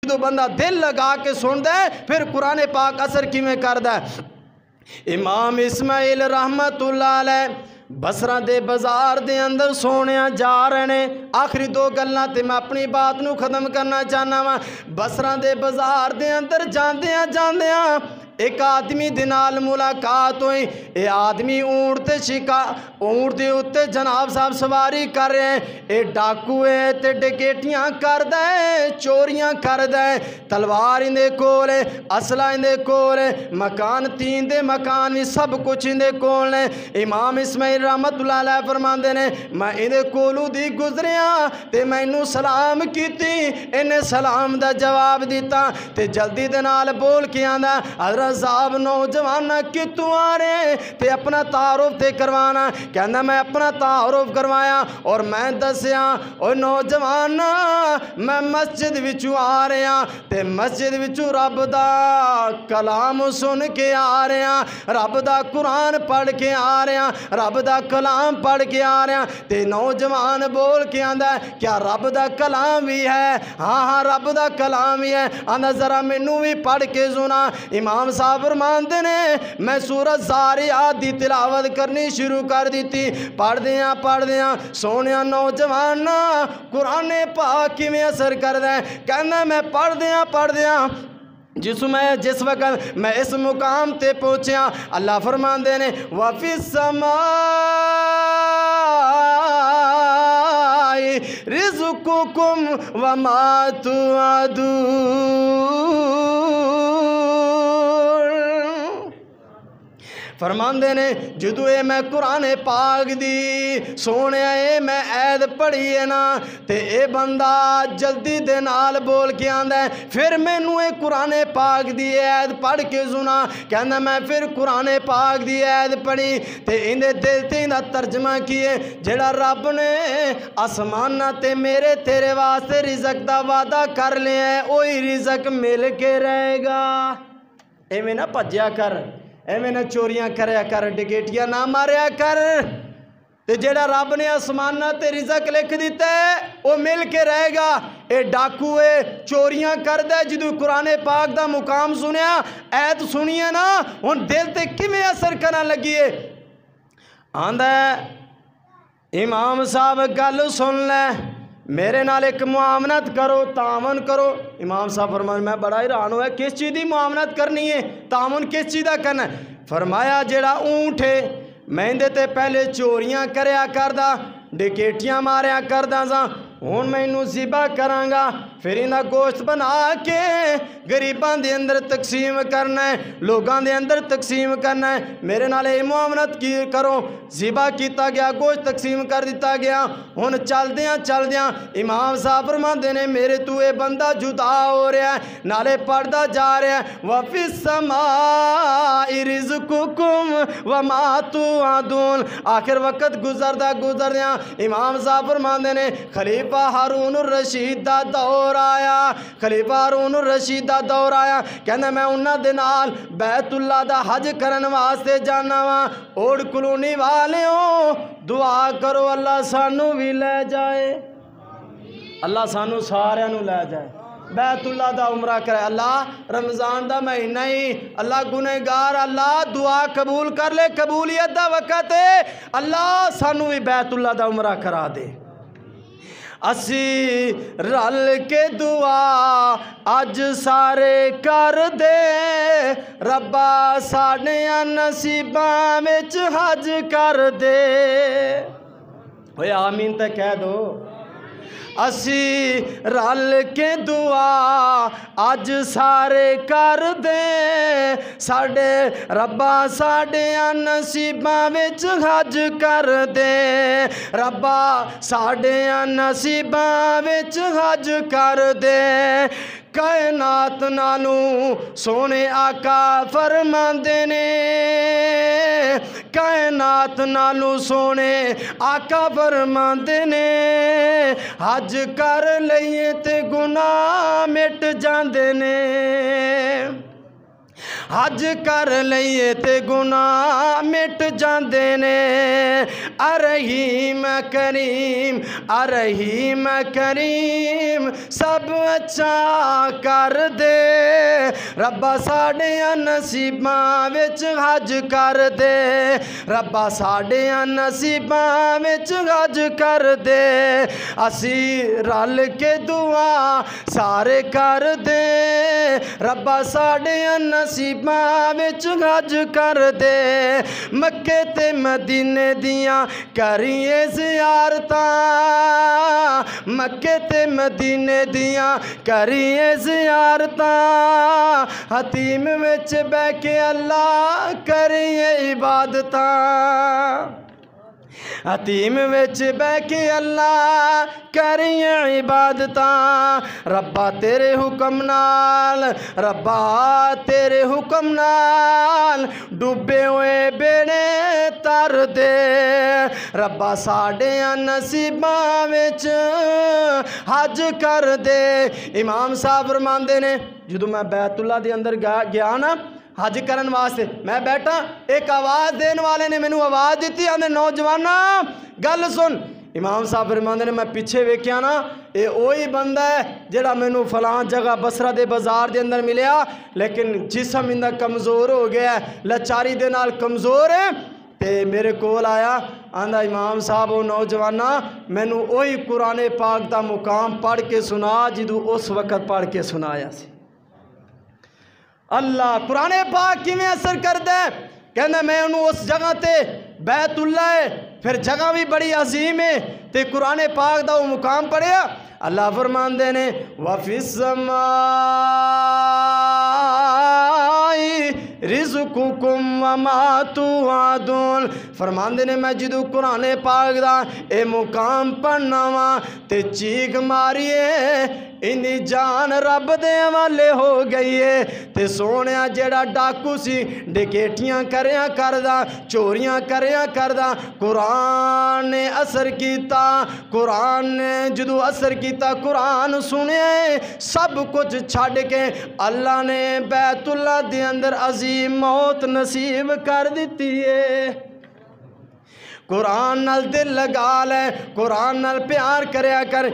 जो बंदा दिल लगा के सुनता है फिर कुरान पाक असर किवें करदा है। इमाम इस्माइल रहमतुल्लाह अलैह बसरा दे बाजार दे अंदर सोने जा रहे ने। आखिरी दो गल्लां ते मैं अपनी बात नू खत्म करना चाहना वा। बसरा दे बाजार दे अंदर जांदियां एक आदमी दे नाल मुलाकात हुई। ये आदमी ऊंट ते ऊंट दे उत्ते जनाब साहब सवारी कर रहे हैं। ये डाकू है ते डकैतियां करदा है, चोरियां करदा है। तलवार इंदे कोल है, असला इंदे कोल है, मकान तीन दे मकान भी सब कुछ इंदे कोल ने। इमाम इस्माइल रहमतुल्लाह अलैह फरमांदे ने मैं इंदे कोलों दी गुजरिया ते मैनू सलाम कीती, इन्हें सलाम दा जवाब दिता ते जल्दी दे नाल बोल के आंदा साहब नौजवान कितों आ रहे ते अपना तारुफ ते करवाना। कहना मैं अपना तारुफ करवाया और मैं दसिया ओ नौजवान मैं मस्जिद विचों आ रहा ते मस्जिद विचों रब दा कलाम सुन के आ रहा, रब दा कुरान पढ़ के आ रहा, रब दा कलाम पढ़ के आ रहा। ते नौजवान बोल के आंदा क्या रब दा कलाम भी है? हाँ हाँ रब दा कलाम भी है। आंदा जरा मैनू भी पढ़ के सुना। इमाम साहब फरमांदे ने मैं सूरत ज़ारियात दी तिलावत करनी शुरू कर दी। पढ़दियां सोनिया नौजवान कुरान पाक किवें असर करदा है। कहना मैं पढ़दियां जिस वक्त मैं इस मुकाम ते पहुँचा अल्लाह फरमांदे ने वाफिस समाई रिज़्क़ुकुम वमा तुअदून। फरमांदे ने जदों ये मैं कुरान पाक दी सोने ये मैं ऐद पढ़ी है ना ते ये बंदा जल्दी दे नाल बोल के आंदा है फिर मैनू ये कुरान पाक दी ऐद पढ़ के सुना। कहना मैं फिर कुरान पाक दी ऐद पढ़ी ते इंदे दिल ते इंदा तर्जमा किए जेड़ा रब ने आसमाना ते मेरे तेरे वास्ते रिज़क दा वादा कर लिया है वही रिज़क मिल के रहेगा। एवें ना भज्या कर, एवें ना चोरियां करया कर, डकैतियां ना मारिया कर। ते जेड़ा रब ने आसमाना ते रिज़क लिख दिता है वो मिल के रहेगा। ये डाकू है चोरियां करदा जदों कुरान पाक दा मुकाम सुनिया ऐत सुनिए ना हुण दिल ते किवें असर करन लगी है। आंदा इमाम साहब गल सुन ले मेरे नाल एक मुआमनत करो, तावन करो। इमाम साहब फरमाया मैं बड़ा हैरान होया किस चीज़ की मुआमनत करनी है, तावन किस चीज़ का करना है। फरमाया जेड़ा ऊँट है मैं इंदे ते पहले चोरियां करया करदा, डकैतियां मारिया करदा सा, हुण मैनू ज़िबा करांगा फिर इन्दा गोश्त बना के गरीबां दे अंदर तकसीम करना है, लोगां दे अंदर तकसीम करना है। मेरे नाल ये मुआमनत की करो। ज़िबा किया गया, गोश्त तकसीम कर दिता गया। हुण चलदियां इमाम साहब फरमांदे ने मेरे तू ये बंदा जुदा हो रहा है नाले पढ़दा जा रहा है वफ़िस समाई रिज़्क़ुकुम वमा तुअदून। आखिर वक्त गुजरदियां इमाम साहब फरमांदे ने खलीफा हारून रशीद दा दौर आया, खलीफा हारून रशीद दा दौर आया। कहना मैं उन्हां दे नाल बैतुल्ला दा हज करन वास्ते जाना वा। ओड़ कलोनी वालेओ दुआ करो अल्लाह सानू भी ले जाए, अल्लाह सानू सारियां नू ले जाए, बैतुल्ला दा उमरा करे। अल्लाह रमज़ान दा महीना ही अल्लाह गुनहगार अल्लाह दुआ कबूल कर ले, कबूलियत दा वक़्त है अल्लाह सानू भी बैतुल्ला दा उमरा करा दे। असी रल के दुआ अज सारे कर दे रब्बा साडियां नसीबां विच हज कर दे। ओए आमीन ते कह दो। असी रल के दुआ अज सारे कर दे साडे रब्बा साडियां नसीबां विच हज कर दे, रब्बा साडियां नसीबां विच हज कर दे। कायनात नालू सोने आका फरमांदे ने, कायनात नालू सोने आका फरमांदे ने हज कर लईए ते गुनाह मिट जांदे ने, हज कर लईए ते गुनाह मिट जाते ने। अरहीम करीम अरहीम करीम सब अच्छा कर दे। रब्बा साढ़ियां नसीबां विच हज कर दे। रब्बा साढ़ियां नसीबां विच हज कर दे। असी रल के दुआ सारे कर दे। रब्बा साढ़ियां नसीबां विच हज कर दे। मक्के ते मदीने दियां करिए ज़ियारतां। मक्के ते मदीने दियां करिए ज़ियारतां। हतीम विच बह के अल्लाह करिए इबादतां। हतीम विच बह के अल्लाह करिए इबादतां। रब्बा तेरे हुक्म नाल रब्बा तेरे हुक्म नाल डूबे हुए बेड़े तर दे। रब्बा साढ़ियां नसीबां विच हज कर दे। इमाम साहब फरमांदे ने जदों मैं बैतुल्ला दे अंदर गया ना हज करन वास्ते, मैं बैठा एक आवाज़ देने वाले ने मैनू आवाज़ दी। आंदे नौजवाना गल सुन। इमाम साहब फरमांदे ने मैं पिछे वेख्या ना ये वही बंदा है जिहड़ा मैनू फलां जगह बसरा दे बाजार दे अंदर मिलिया, लेकिन जिसम इंदा कमज़ोर हो गया है, लाचारी दे नाल कमज़ोर है। ते मेरे कोल आया आंदा इमाम साहब वो नौजवाना मैनू वही कुरान पाक दा मुकाम पढ़ के सुना जिदू उस वक़्त पढ़ के सुनाया सी। अल्लाह कुरान पाक किवें असर करदा है। कहना मैं उन्होंने उस जगह ते बैतुल्ला है, फिर जगह भी बड़ी अजीम है, ते कुरान पाक दा वो मुकाम पढ़िया। अल्लाह फरमांदे ने वफिस समाई रिज़्कुकुम वमा तुआदुन। फरमांदे ने मैं जदों कुरान पाक दा ए मुकाम पढ़ना वा ते चीख मारिए इन्दी जान रब दे हवाले हो गई है। ते सोने जेड़ा डाकू सी डकैतियां करया करदा चोरियां करया करदा कुरान ने असर किया। कुरान ने जदों असर किया कुरान सुनिया सब कुछ छड़ के अल्लाह ने बैतुल्ला दे अंदर अजीम मौत नसीब कर दी है। कुरान नाल दिल लगा ले, कुरान नाल प्यार करया कर।